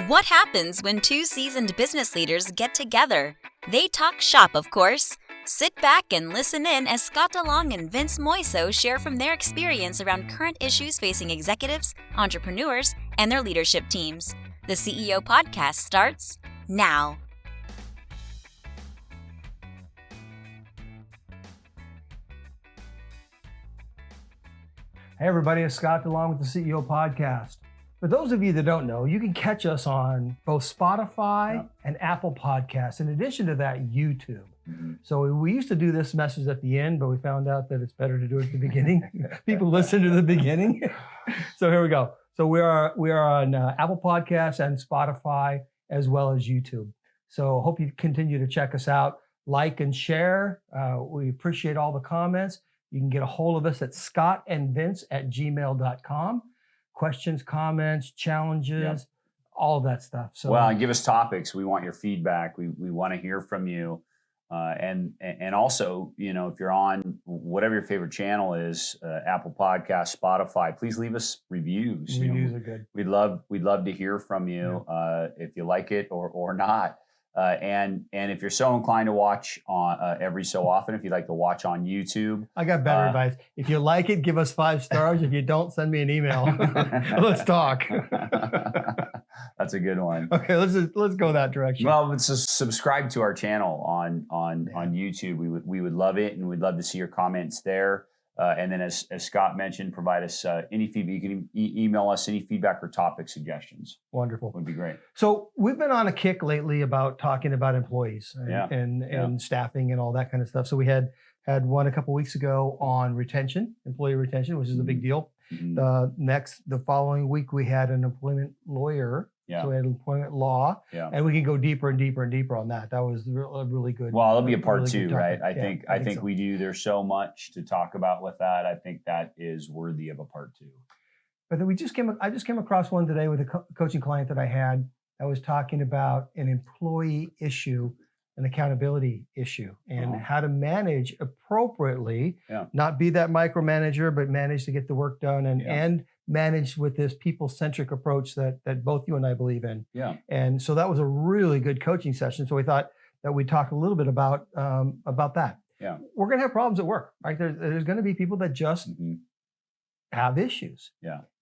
What happens when two seasoned business leaders get together? They talk shop, of course. Sit back and listen in as Scott DeLong and Vince Moiso share from their experience around current issues facing executives, entrepreneurs, and their leadership teams. The CEO Podcast starts now. Hey everybody, it's Scott DeLong with the CEO Podcast. For those of you that don't know, you can catch us on both Spotify and Apple Podcasts. In addition to that, YouTube. So we used to do this message at the end, but we found out that it's better to do it at the beginning. People listen to the beginning. So here we go. So we are on Apple Podcasts and Spotify as well as YouTube. So hope you continue to check us out, like and share. We appreciate all the comments. You can get a hold of us at scottandvince@gmail.com. Questions, comments, challenges, all of that stuff. So, and give us topics. We want your feedback. We want to hear from you. And also, you know, if you're on whatever your favorite channel is, Apple Podcasts, Spotify, please leave us reviews. Reviews are good. We'd love to hear from you if you like it or not. And if you're so inclined to watch on every so often, if you'd like to watch on YouTube, I got better advice. If you like it, give us 5 stars. If you don't, send me an email. Let's talk. That's a good one. Okay, let's go that direction. Well, subscribe to our channel on YouTube. We would love it, and we'd love to see your comments there. And then, as Scott mentioned, provide us any feedback. You can email us any feedback or topic suggestions. Wonderful. Would be great. So we've been on a kick lately about talking about employees and staffing and all that kind of stuff. So we had one a couple weeks ago on retention, employee retention, which is a big deal. The following week, we had an employment lawyer. So we had employment law, and we can go deeper and deeper and deeper on that. That was really good. Well, it'll be a part two, right? I think so. We do. There's so much to talk about with that. I think that is worthy of a part 2. But then I just came across one today with a coaching client that I had that was talking about an employee issue, an accountability issue, and how to manage appropriately, not be that micromanager, but manage to get the work done and manage with this people-centric approach that both you and I believe in. And so that was a really good coaching session. So we thought that we'd talk a little bit about that. We're going to have problems at work, right? There's going to be people that just have issues.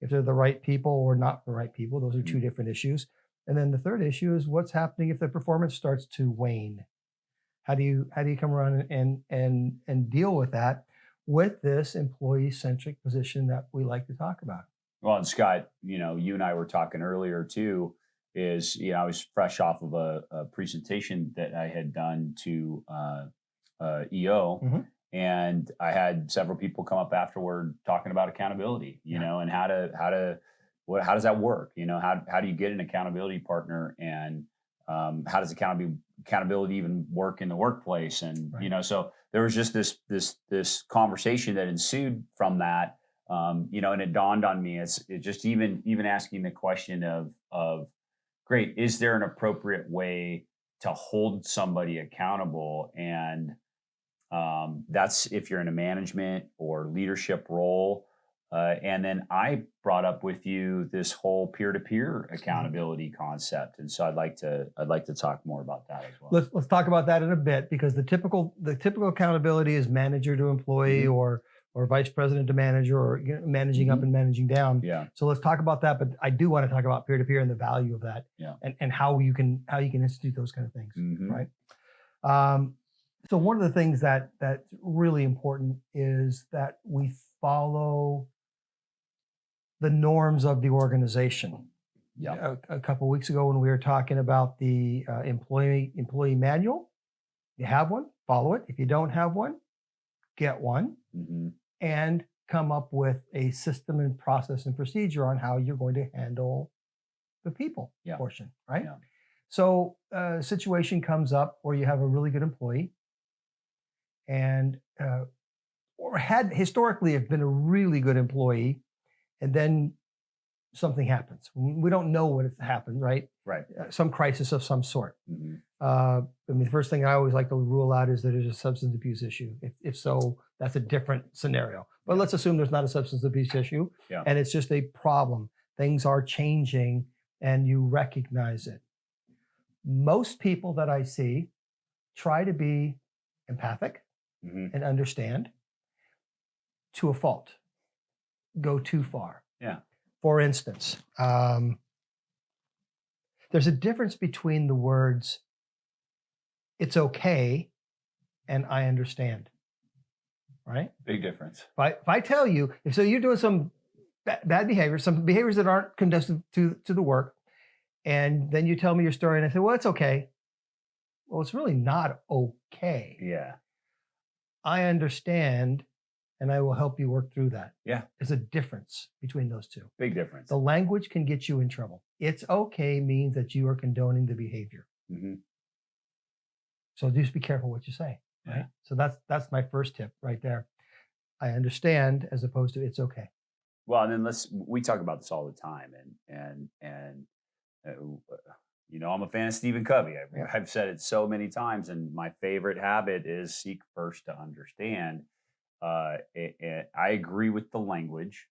If they're the right people or not the right people, those are 2 different issues. And then the third issue is what's happening if the performance starts to wane. How do you come around and deal with that with this employee-centric position that we like to talk about? Well, and Scott, you know, you and I were talking earlier too, is, you know, I was fresh off of a presentation that I had done to EO, and I had several people come up afterward talking about accountability, you know, and how does that work? You know, how do you get an accountability partner, and how does accountability even work in the workplace? And you know, so there was just this conversation that ensued from that. You know, and it dawned on me, it just even asking the question of great, is there an appropriate way to hold somebody accountable? And that's if you're in a management or leadership role. And then I brought up with you this whole peer-to-peer accountability concept, and so I'd like to talk more about that as well. Let's talk about that in a bit, because the typical accountability is manager to employee or vice president to manager, or managing up and managing down. So let's talk about that. But I do want to talk about peer-to-peer and the value of that, and how you can institute those kind of things, right? So one of the things that's really important is that we follow the norms of the organization. A couple of weeks ago when we were talking about the employee manual, you have one, follow it. If you don't have one, get one, and come up with a system and process and procedure on how you're going to handle the people portion, right? So a situation comes up where you have a really good employee, and or had historically have been a really good employee, and then something happens. We don't know what has happened, right? Some crisis of some sort. I mean, the first thing I always like to rule out is that there's a substance abuse issue. If so, that's a different scenario. But let's assume there's not a substance abuse issue, and it's just a problem. Things are changing and you recognize it. Most people that I see try to be empathic and understand to a fault, go too far. Yeah. For instance, there's a difference between the words, it's okay, and I understand, right? Big difference. If I tell you, if so you're doing some bad behaviors, some behaviors that aren't conducive to the work, and then you tell me your story and I say, well, it's okay. Well, it's really not okay. Yeah. I understand, and I will help you work through that. Yeah. There's a difference between those two. Big difference. The language can get you in trouble. It's okay means that you are condoning the behavior. So just be careful what you say. Right? Yeah. So that's my first tip right there. I understand as opposed to it's okay. Well, and then we talk about this all the time, and you know, I'm a fan of Stephen Covey. I've said it so many times, and my favorite habit is seek first to understand. I agree with the language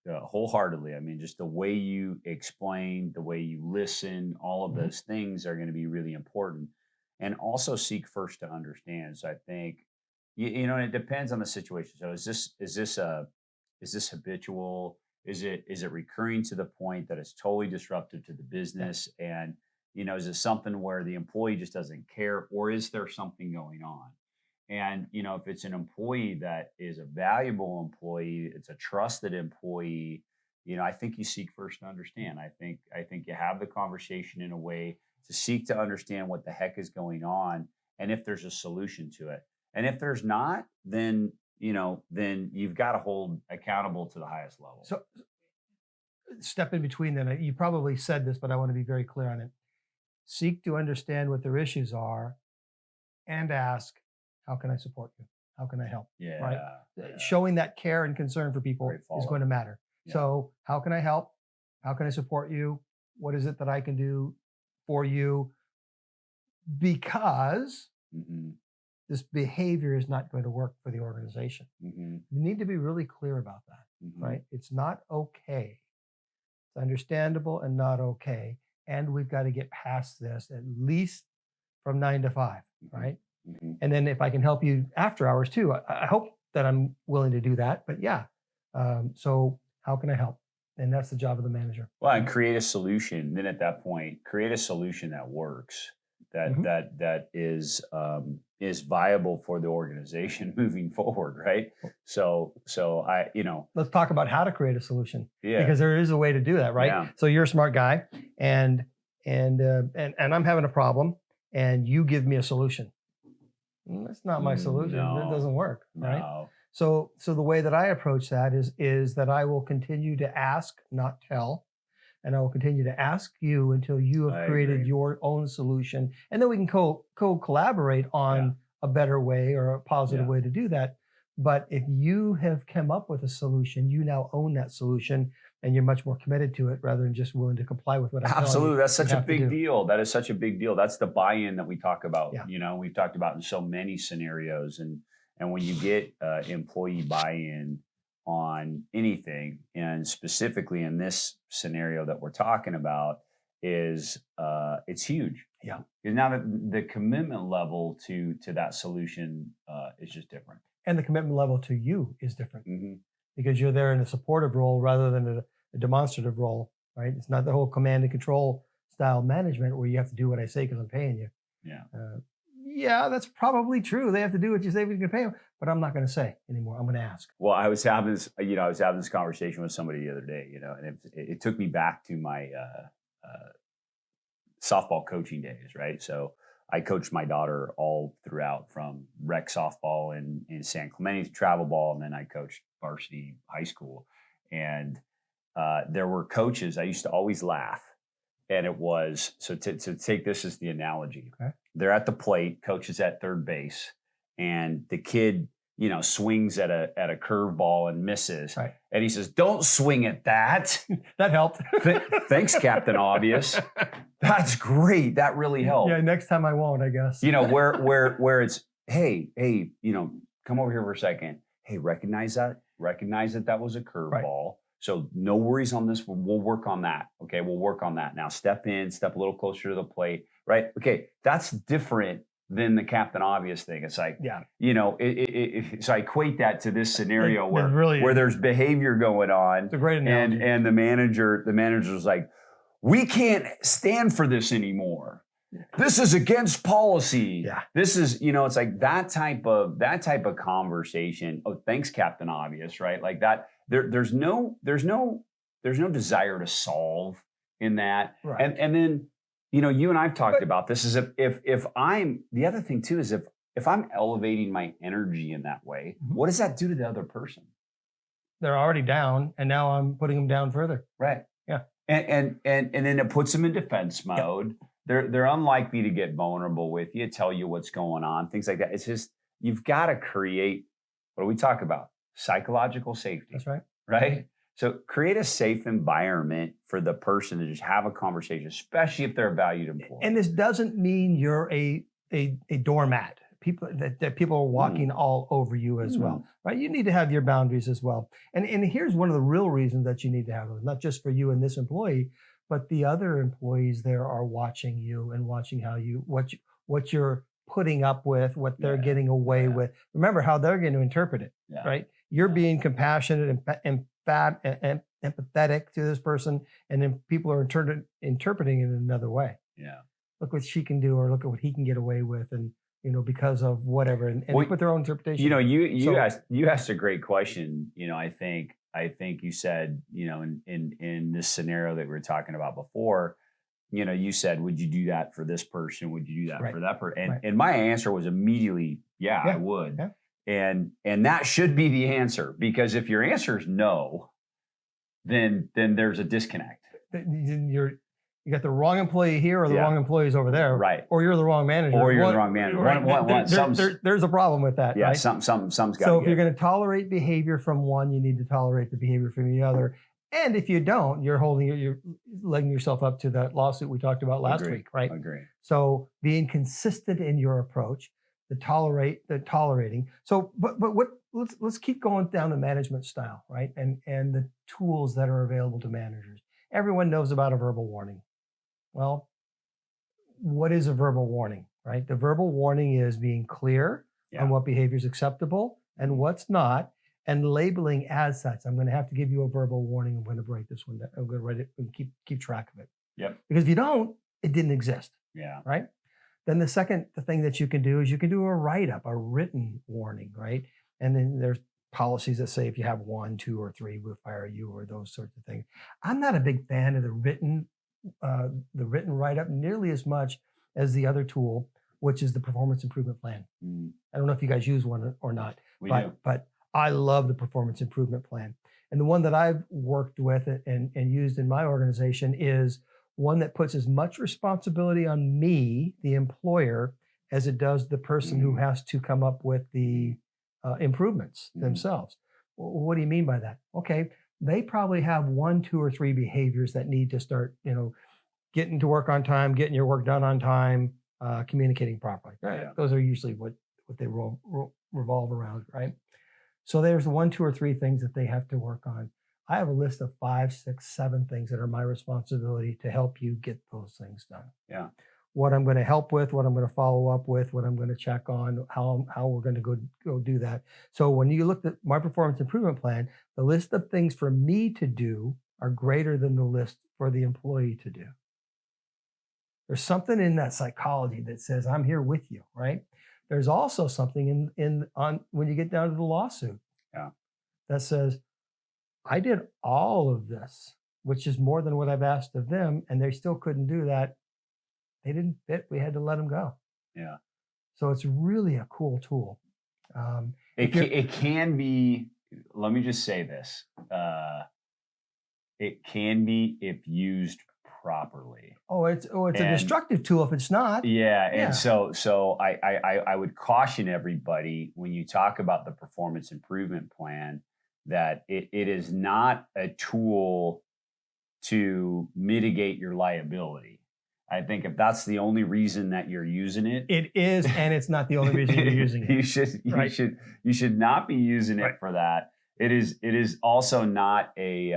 wholeheartedly. I mean, just the way you explain, the way you listen, all of those things are going to be really important. And also seek first to understand. So I think, you know, and it depends on the situation. So is this habitual? Is it recurring to the point that it's totally disruptive to the business? And, you know, is it something where the employee just doesn't care, or is there something going on? And, you know, if it's an employee that is a valuable employee, it's a trusted employee, you know, I think you seek first to understand. I think you have the conversation in a way to seek to understand what the heck is going on, and if there's a solution to it. And if there's not, then, you know, then you've got to hold accountable to the highest level. So step in between then. You probably said this, but I want to be very clear on it. Seek to understand what their issues are and ask, how can I support you? How can I help? Yeah. Right. Yeah. Showing that care and concern for people is going to matter. Yeah. So how can I help? How can I support you? What is it that I can do for you? Because this behavior is not going to work for the organization. You need to be really clear about that, right? It's not okay. It's understandable and not okay. And we've got to get past this at least from 9 to 5, right? And then if I can help you after hours too, I hope that I'm willing to do that. But yeah, so how can I help? And that's the job of the manager. Well, and create a solution. Then at that point, create a solution that works, that is viable for the organization moving forward, right? So let's talk about how to create a solution. Yeah. Because there is a way to do that, right? Yeah. So you're a smart guy, and I'm having a problem, and you give me a solution. That's not my solution. No. That doesn't work, right? No. So the way that I approach that is that I will continue to ask, not tell, and I will continue to ask you until you have created your own solution, and then we can collaborate on a better way or a positive way to do that. But if you have come up with a solution, you now own that solution, and you're much more committed to it rather than just willing to comply with what I'm telling you. Absolutely. That's such a big deal. That is such a big deal. That's the buy-in that we talk about. Yeah. You know, we've talked about in so many scenarios. And when you get employee buy-in on anything, and specifically in this scenario that we're talking about, is it's huge. Yeah. Because now the commitment level to that solution is just different. And the commitment level to you is different because you're there in a supportive role rather than a demonstrative role, right? It's not the whole command and control style management where you have to do what I say because I'm paying you. Yeah. Yeah, that's probably true. They have to do what you say because you're going to pay them, but I'm not going to say anymore. I'm going to ask. Well, I was having this conversation with somebody the other day, you know, and it took me back to my softball coaching days, right? So I coached my daughter all throughout, from rec softball in San Clemente to travel ball, and then I coached varsity high school. And there were coaches, I used to always laugh. And it was, so to take this as the analogy, they're at the plate, coach is at third base, and the kid, you know, swings at a curveball and misses. Right. And he says, "Don't swing at that." That helped. Thanks, Captain Obvious. That's great. That really helped. Yeah, next time I won't, I guess. You know, where it's, hey, you know, come over here for a second. Hey, recognize that that was a curveball. Right. So no worries on this. We'll work on that. Okay, we'll work on that. Now step in, step a little closer to the plate, right? Okay, that's different than the Captain Obvious thing. It's like, so I equate that to this scenario where there's behavior going on. It's a great analogy. And the manager's like, we can't stand for this anymore. This is against policy. Yeah. This is, it's like that type of conversation. Oh, thanks, Captain Obvious, right? Like that. There's no desire to solve in that. Right. And then, you and I've talked about this is if I'm, the other thing too is if I'm elevating my energy in that way, what does that do to the other person? They're already down, and now I'm putting them down further. Right. Yeah. And then it puts them in defense mode. Yeah. They're unlikely to get vulnerable with you, tell you what's going on, things like that. It's just, you've got to create, what do we talk about? Psychological safety. That's right. Right? So create a safe environment for the person to just have a conversation, especially if they're a valued employee. And this doesn't mean you're a doormat. People that people are walking all over you as well, right? You need to have your boundaries as well. And here's one of the real reasons that you need to have those, not just for you and this employee, but the other employees there are watching you and watching how what you're putting up with, what they're getting away with. Remember how they're going to interpret it, right? You're being compassionate and empathetic to this person, and then people are interpreting it in another way. Yeah. Look what she can do, or look at what he can get away with, and because of whatever, and they put their own interpretation. You asked a great question. I think you said, in this scenario that we were talking about before, you said, would you do that for this person? Would you do that for that person? And my answer was immediately, I would. Yeah. And that should be the answer, because if your answer is no, then there's a disconnect. You got the wrong employee here, or the wrong employees over there, right? Or you're the wrong manager, the wrong manager. Right. There's a problem with that, right? Something's got. So if you're going to tolerate behavior from one, you need to tolerate the behavior from the other. And if you don't, you're letting yourself up to that lawsuit we talked about last week, right? Agree. So being consistent in your approach, the tolerating. So, but let's keep going down the management style, right? And the tools that are available to managers. Everyone knows about a verbal warning. Well, what is a verbal warning, right? The verbal warning is being clear on what behavior is acceptable and what's not, and labeling as such. I'm going to have to give you a verbal warning. I'm going to write this one down. I'm going to write it and keep track of it. Yep. Because if you don't, it didn't exist. Yeah. Right. Then the thing that you can do is you can do a write-up, a written warning, right? And then there's policies that say if you have 1, 2, or 3, we'll fire you, or those sorts of things. I'm not a big fan of the written write-up nearly as much as the other tool, which is the performance improvement plan. I don't know if you guys use one or not, but I love the performance improvement plan. And the one that I've worked with and used in my organization is one that puts as much responsibility on me, the employer, as it does the person who has to come up with the improvements themselves. What do you mean by that? Okay, they probably have 1, 2, or 3 behaviors that need to start, getting to work on time, getting your work done on time, communicating properly. Right? Yeah. Those are usually what they revolve around, right? So there's 1, 2, or 3 things that they have to work on. I have a list of 5, 6, 7 things that are my responsibility to help you get those things done. Yeah. What I'm going to help with, what I'm going to follow up with, what I'm going to check on, how we're going to go do that. So when you look at my performance improvement plan, the list of things for me to do are greater than the list for the employee to do. There's something in that psychology that says I'm here with you, right? There's also something on when you get down to the lawsuit, that says I did all of this, which is more than what I've asked of them, and they still couldn't do that. They didn't fit. We had to let them go. Yeah. So it's really a cool tool. It can be. Let me just say this. It can be if used properly. It's a destructive tool if it's not. Yeah. And so I would caution everybody when you talk about the performance improvement plan that it is not a tool to mitigate your liability. I think if that's the only reason that you're using it, it is, and it's not the only reason you're using it. You should not be using it for that. It is also not a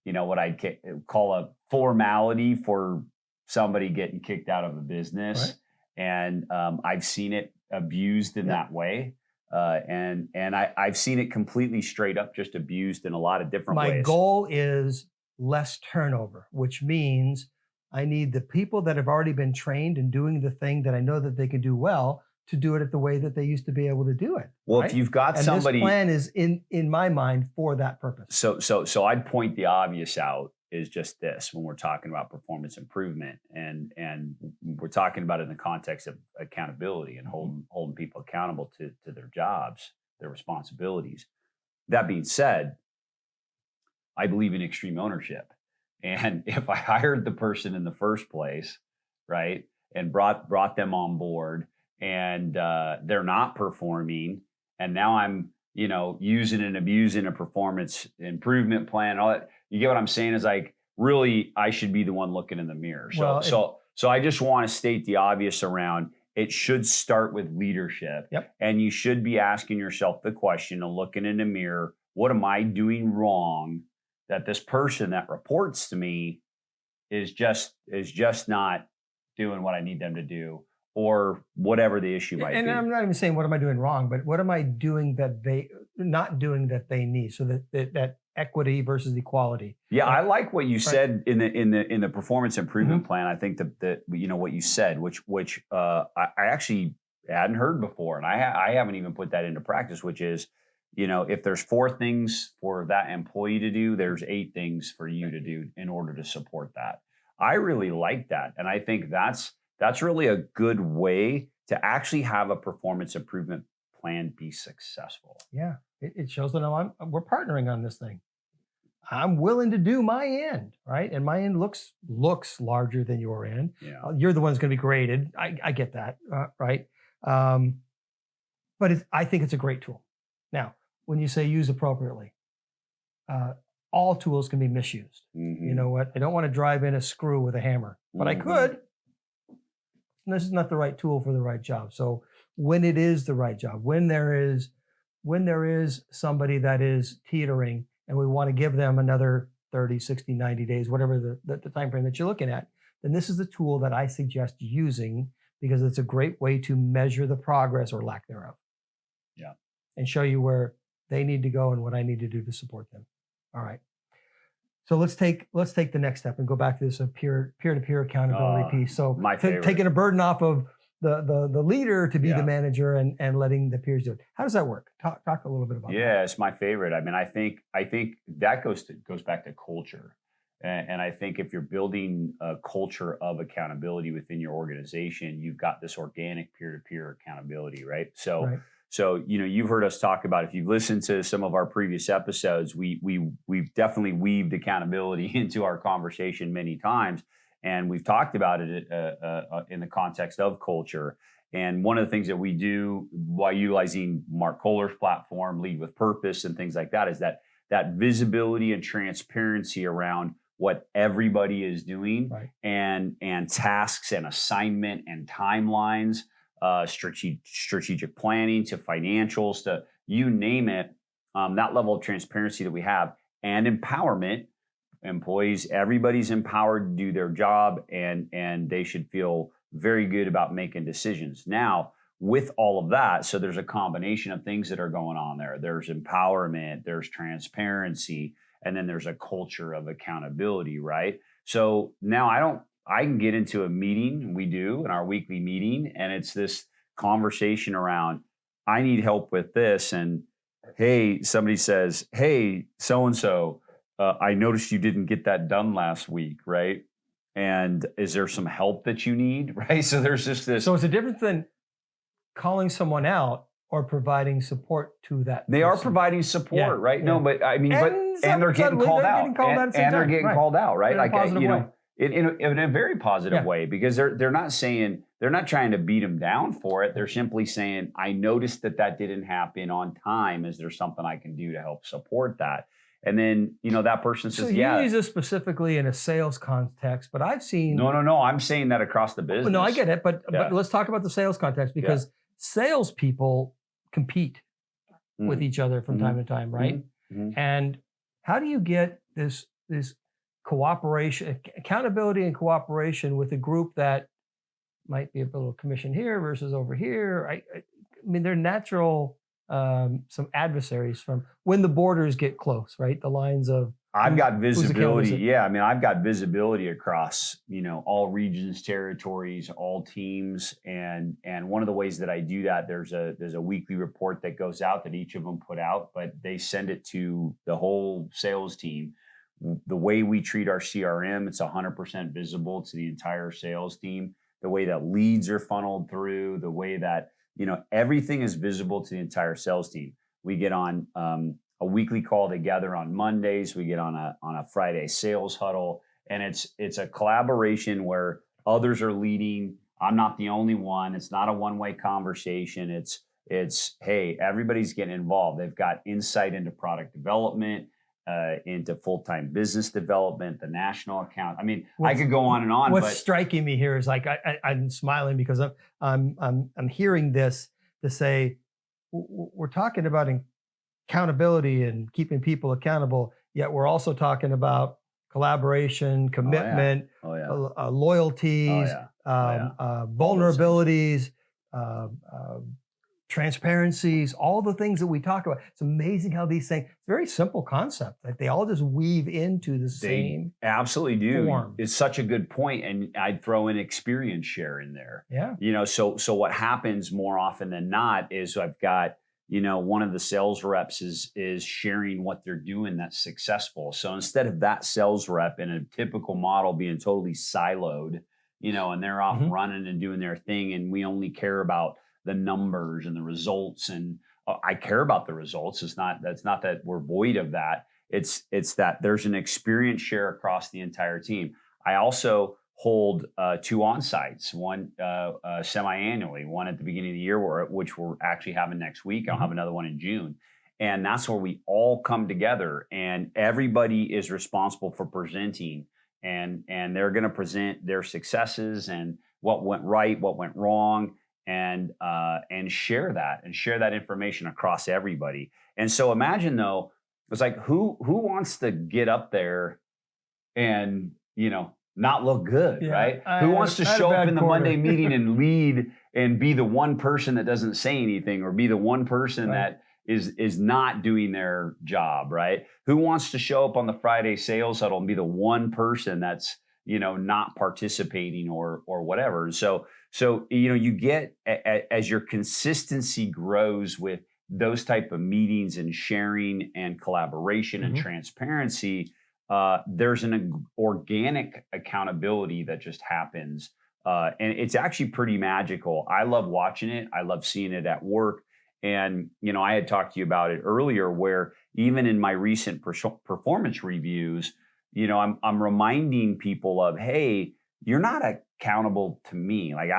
what I'd call a formality for somebody getting kicked out of a business, right. And I've seen it abused in that way, and I've seen it completely straight up just abused in a lot of different ways. My goal is less turnover, which means I need the people that have already been trained in doing the thing that I know that they can do well to do it the way that they used to be able to do it. Well, right? if you've got and somebody, this plan is in my mind for that purpose. So I'd point the obvious out is just this when we're talking about performance improvement, and we're talking about it in the context of accountability and holding people accountable to their jobs, their responsibilities. That being said, I believe in extreme ownership. And if I hired the person in the first place, right, and brought them on board, and they're not performing, and now I'm using and abusing a performance improvement plan, all that, you get what I'm saying? Is like, really, I should be the one looking in the mirror. So I just want to state the obvious around it should start with leadership. Yep. And you should be asking yourself the question of looking in the mirror, what am I doing wrong that this person that reports to me is just not doing what I need them to do, or whatever the issue might be. And I'm not even saying what am I doing wrong, but what am I doing that they not doing that they need, so that equity versus equality. Yeah, I like what you said in the performance improvement plan. I think that what you said, which I actually hadn't heard before, and I haven't even put that into practice, which is, if there's 4 things for that employee to do, there's 8 things for you to do in order to support that. I really like that, and I think that's really a good way to actually have a performance improvement plan be successful. Yeah, it shows that we're partnering on this thing. I'm willing to do my end, right? And my end looks larger than your end. Yeah. You're the one that's going to be graded. I get that, right? But I think it's a great tool. Now, when you say use appropriately, all tools can be misused. Mm-hmm. You know what? I don't want to drive in a screw with a hammer, but I could. And this is not the right tool for the right job. So when it is the right job, when there is somebody that is teetering and we want to give them another 30, 60, 90 days, whatever the time frame that you're looking at, then this is the tool that I suggest using, because it's a great way to measure the progress or lack thereof. Yeah. And show you where they need to go and what I need to do to support them. All right. So let's take the next step and go back to this peer-to-peer accountability piece. So taking a burden off of the leader to be the manager and letting the peers do it. How does that work? Talk a little bit about that. Yeah, it's my favorite. I mean, I think that goes back to culture. And I think if you're building a culture of accountability within your organization, you've got this organic peer-to-peer accountability, right? So, you've heard us talk about, if you've listened to some of our previous episodes, we've definitely weaved accountability into our conversation many times. And we've talked about it in the context of culture. And one of the things that we do while utilizing Mark Kohler's platform, Lead with Purpose, and things like that, is that visibility and transparency around what everybody is doing, right, and tasks and assignment and timelines, strategic planning to financials, to you name it, that level of transparency that we have, and empowerment. Employees, everybody's empowered to do their job, and they should feel very good about making decisions. Now, with all of that, so there's a combination of things that are going on there. There's empowerment, there's transparency, and then there's a culture of accountability, right? So now I can get into a meeting, we do in our weekly meeting, and it's this conversation around, I need help with this. And hey, somebody says, hey, so-and-so, I noticed you didn't get that done last week, right? And is there some help that you need, right? So there's just this. So it's a difference than calling someone out or providing support to that They are providing support, right? Yeah. No, but I mean, and they're getting called out. And they're getting called out, right? Like, in a very positive way, because they're not trying to beat them down for it. They're simply saying, I noticed that didn't happen on time. Is there something I can do to help support that? And then, that person says, so you use this specifically in a sales context, but I've seen... No. I'm saying that across the business. No, I get it. But let's talk about the sales context, because salespeople compete. with each other from time to time, right? And how do you get this cooperation, accountability and cooperation with a group that might be a little commission here versus over here? I mean, they're natural, some adversaries from when the borders get close, right? The lines of I've got visibility. Yeah, I mean, I've got visibility across, all regions, territories, all teams, and one of the ways that I do that, there's a weekly report that goes out that each of them put out, but they send it to the whole sales team. The way we treat our CRM, it's 100% visible to the entire sales team. The way that leads are funneled through, the way that everything is visible to the entire sales team. We get on a weekly call together on Mondays. We get on a Friday sales huddle, and it's a collaboration where others are leading. I'm not the only one. It's not a one-way conversation. It's hey, everybody's getting involved. They've got insight into product development, into full-time business development, the national account. I mean, I could go on and on. What's striking me here is like I'm smiling because I'm hearing this to say we're talking about accountability and keeping people accountable, yet we're also talking about collaboration, commitment, loyalties, vulnerabilities, transparencies, all the things that we talk about. It's amazing how these things, it's a very simple concept. Like they all just weave into the same absolutely do. form. It's such a good point. And I'd throw in experience share in there. Yeah. So what happens more often than not is I've got, one of the sales reps is sharing what they're doing that's successful. So instead of that sales rep in a typical model being totally siloed, and they're off running and doing their thing, and we only care about the numbers and the results, and I care about the results. That's not that we're void of that. It's that there's an experience share across the entire team. I also hold 2 on-sites, one semi-annually, one at the beginning of the year, which we're actually having next week. I'll have another one in June. And that's where we all come together and everybody is responsible for presenting, and they're going to present their successes and what went right, what went wrong, and share that information across everybody. And so imagine though, it's like who wants to get up there and not look good, right? Who wants to show up in the Monday meeting and lead and be the one person that doesn't say anything, or be the one person that is not doing their job, right? Who wants to show up on the Friday sales huddle and be the one person that's not participating or whatever? So you get, as your consistency grows with those type of meetings and sharing and collaboration and transparency, there's an organic accountability that just happens. And it's actually pretty magical. I love watching it. I love seeing it at work. And, I had talked to you about it earlier, where even in my recent performance reviews, I'm reminding people of, hey, you're not accountable to me. Like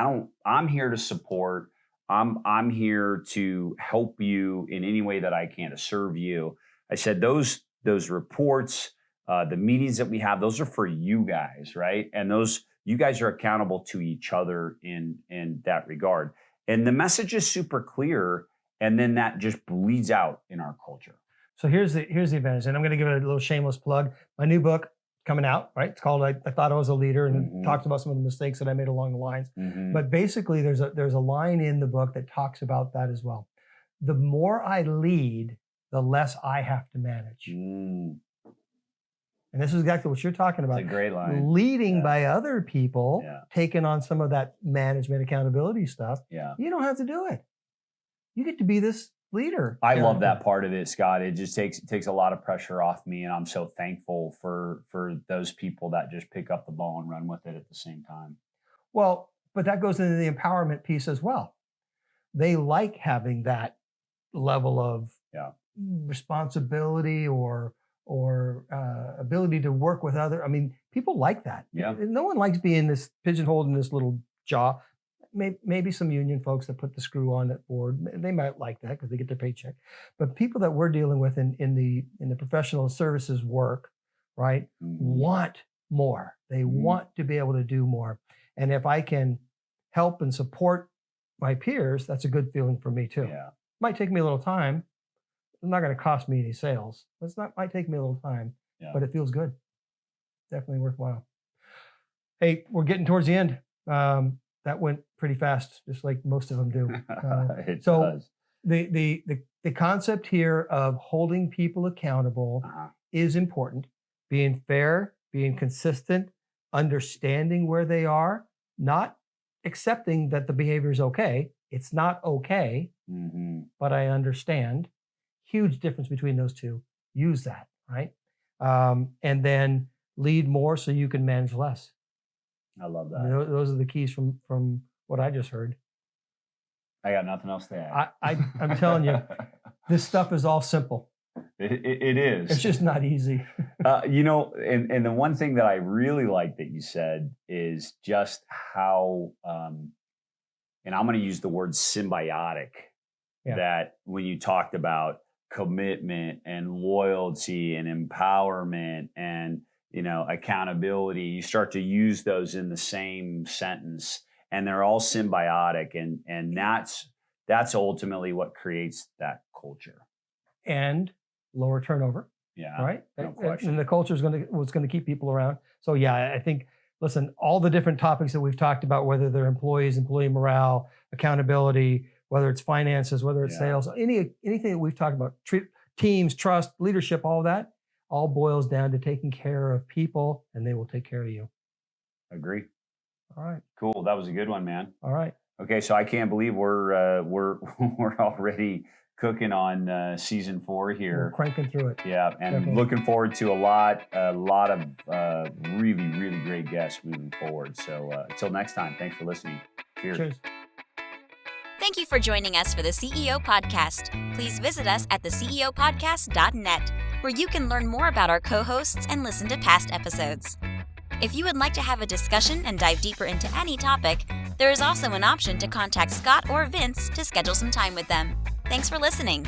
I'm here to support. I'm here to help you in any way that I can to serve you. I said those reports, the meetings that we have, those are for you guys, right? And you guys are accountable to each other in that regard. And the message is super clear, and then that just bleeds out in our culture. So here's the advantage, and I'm going to give it a little shameless plug. My new book coming out, right? It's called I Thought I Was a Leader, and it talks about some of the mistakes that I made along the lines. But basically, there's a line in the book that talks about that as well. The more I lead, the less I have to manage. And this is exactly what you're talking about. It's a great line. Leading by other people, taking on some of that management accountability stuff. You don't have to do it. You get to be this leader. I love that part of it, Scott. It just takes a lot of pressure off me, and I'm so thankful for those people that just pick up the ball and run with it at the same time. Well, but that goes into the empowerment piece as well. They like having that level of responsibility or ability to work with other. I mean, people like that. No one likes being this pigeonholed in this little jaw. Maybe some union folks that put the screw on that board, they might like that because they get their paycheck. But people that we're dealing with in the professional services work, right, want more. They want to be able to do more. And if I can help and support my peers, that's a good feeling for me too. Might take me a little time, not going to cost me any sales. Might take me a little time, but it feels good. Definitely worthwhile. Hey, we're getting towards the end. That went pretty fast, just like most of them do. It does. The concept here of holding people accountable is important. Being fair, being consistent, understanding where they are, not accepting that the behavior is okay. It's not okay, but I understand. Huge difference between those two. Use that, right? And then lead more so you can manage less. I love that. I mean, those are the keys from what I just heard. I got nothing else to add. I'm telling you, this stuff is all simple. It is. It's just not easy. And the one thing that I really like that you said is just how, and I'm going to use the word symbiotic, that when you talked about commitment and loyalty and empowerment and, accountability, you start to use those in the same sentence, and they're all symbiotic. And that's ultimately what creates that culture. And lower turnover. Yeah. Right. No question. And the culture is what's going to keep people around. So I think, listen, all the different topics that we've talked about, whether they're employees, employee morale, accountability, whether it's finances, whether it's sales, anything that we've talked about, teams, trust, leadership, all that, all boils down to taking care of people, and they will take care of you. Agree. All right. Cool. That was a good one, man. All right. Okay. So I can't believe we're already cooking on season 4 here. We're cranking through it. Yeah. And Definitely. Looking forward to a lot of really, really great guests moving forward. So until next time, thanks for listening. Cheers. Thank you for joining us for the CEO Podcast. Please visit us at theceopodcast.net, where you can learn more about our co-hosts and listen to past episodes. If you would like to have a discussion and dive deeper into any topic, there is also an option to contact Scott or Vince to schedule some time with them. Thanks for listening.